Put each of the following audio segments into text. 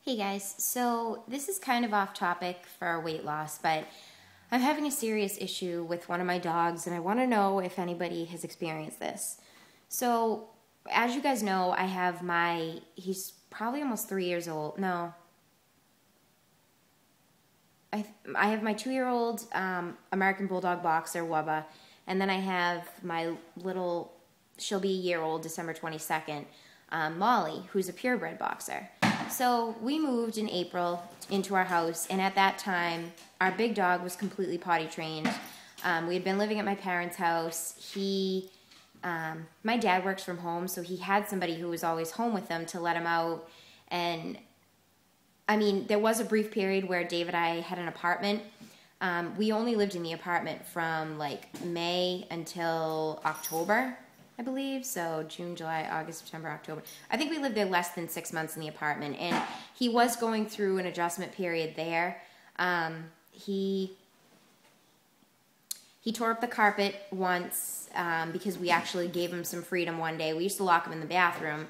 Hey guys, so this is kind of off topic for weight loss, but I'm having a serious issue with one of my dogs and I want to know if anybody has experienced this. So, as you guys know, he's probably almost 3 years old. No, I have my 2-year-old American Bulldog boxer, Wubba, and then I have my she'll be a year old, December 22nd, Molly, who's a purebred boxer. So we moved in April into our house, and at that time, our big dog was completely potty trained. We had been living at my parents' house. My dad works from home, so he had somebody who was always home with him to let him out. And I mean, there was a brief period where Dave and I had an apartment. We only lived in the apartment from like May until October, I believe. So June, July, August, September, October. I think we lived there less than 6 months in the apartment. And he was going through an adjustment period there. He tore up the carpet once because we actually gave him some freedom one day. We used to lock him in the bathroom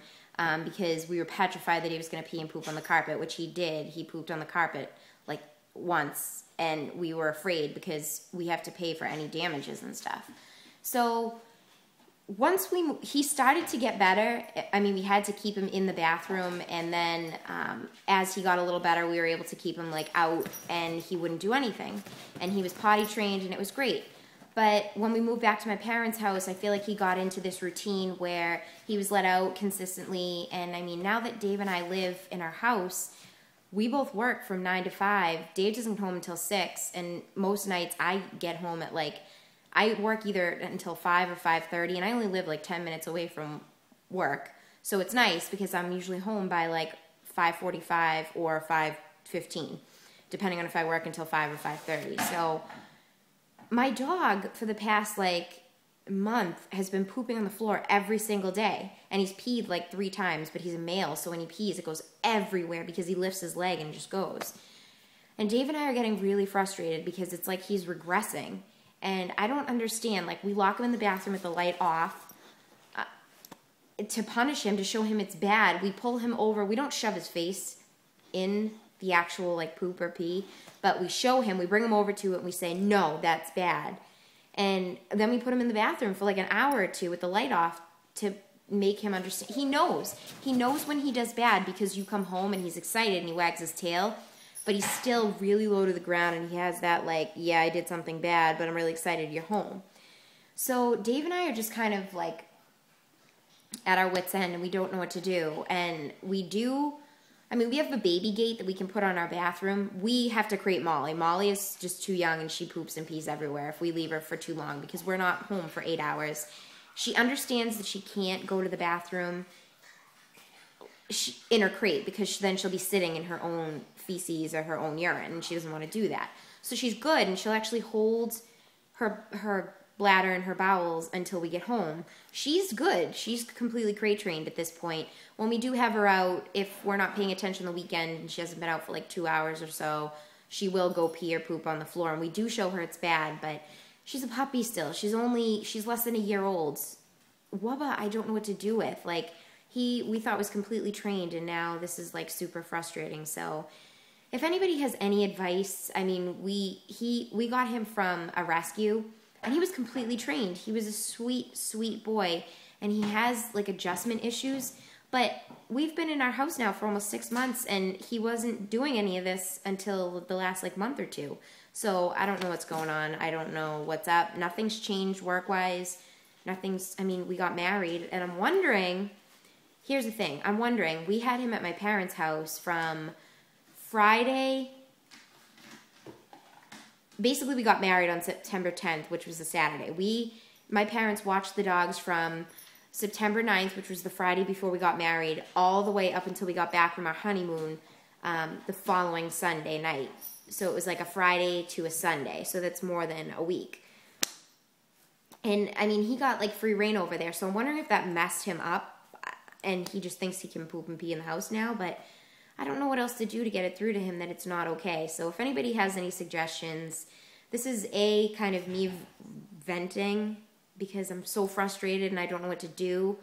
because we were petrified that he was going to pee and poop on the carpet, which he did. He pooped on the carpet like once, and we were afraid because we have to pay for any damages and stuff. So once he started to get better. I mean, we had to keep him in the bathroom, and then as he got a little better, we were able to keep him like out, and he wouldn't do anything. And he was potty trained, and it was great. But when we moved back to my parents' house, I feel like he got into this routine where he was let out consistently. And I mean, now that Dave and I live in our house, we both work from 9 to 5. Dave doesn't come home until 6, and most nights I get home at I work either until 5 or 5:30, and I only live like 10 minutes away from work. So it's nice because I'm usually home by like 5:45 or 5:15, depending on if I work until 5 or 5:30. So my dog for the past month has been pooping on the floor every single day, and he's peed like 3 times, but he's a male, so when he pees it goes everywhere because he lifts his leg and it just goes. And Dave and I are getting really frustrated because it's like he's regressing. And I don't understand. Like, we lock him in the bathroom with the light off to punish him, to show him it's bad. We pull him over. We don't shove his face in the actual, poop or pee. But we show him. We bring him over to it, and we say, no, that's bad. And then we put him in the bathroom for, an hour or two with the light off to make him understand. He knows. He knows when he does bad because you come home, and he's excited, and he wags his tail. But he's still really low to the ground, and he has that, yeah, I did something bad, but I'm really excited you're home. So Dave and I are just kind of, at our wit's end, and we don't know what to do. And we have a baby gate that we can put on our bathroom. We have to create Molly. Molly is just too young, and she poops and pees everywhere if we leave her for too long because we're not home for 8 hours. She understands that she can't go to the bathroom in her crate because then she'll be sitting in her own feces or her own urine, and she doesn't want to do that. So she's good, and she'll actually hold her bladder and her bowels until we get home. She's good. She's completely crate trained at this point. When we do have her out, if we're not paying attention the weekend and she hasn't been out for 2 hours or so, she will go pee or poop on the floor, and we do show her it's bad, but she's a puppy still. She's less than a year old. Wubba, I don't know what to do with. We thought was completely trained, and now this is super frustrating. So if anybody has any advice, I mean, we got him from a rescue, and he was completely trained. He was a sweet, sweet boy, and he has adjustment issues, but we've been in our house now for almost 6 months, and he wasn't doing any of this until the last month or two. So I don't know what's going on. I don't know what's up. Nothing's changed work-wise. We got married, and I'm wondering. Here's the thing. I'm wondering, we had him at my parents' house from Friday. Basically, we got married on September 10th, which was a Saturday. My parents watched the dogs from September 9th, which was the Friday before we got married, all the way up until we got back from our honeymoon the following Sunday night. So it was a Friday to a Sunday. So that's more than a week. And, he got free reign over there. So I'm wondering if that messed him up. And he just thinks he can poop and pee in the house now, but I don't know what else to do to get it through to him that it's not okay. So if anybody has any suggestions, this is A, kind of me venting because I'm so frustrated and I don't know what to do,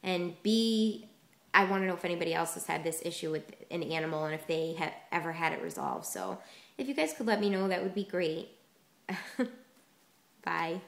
and B, I want to know if anybody else has had this issue with an animal and if they have ever had it resolved. So if you guys could let me know, that would be great. Bye.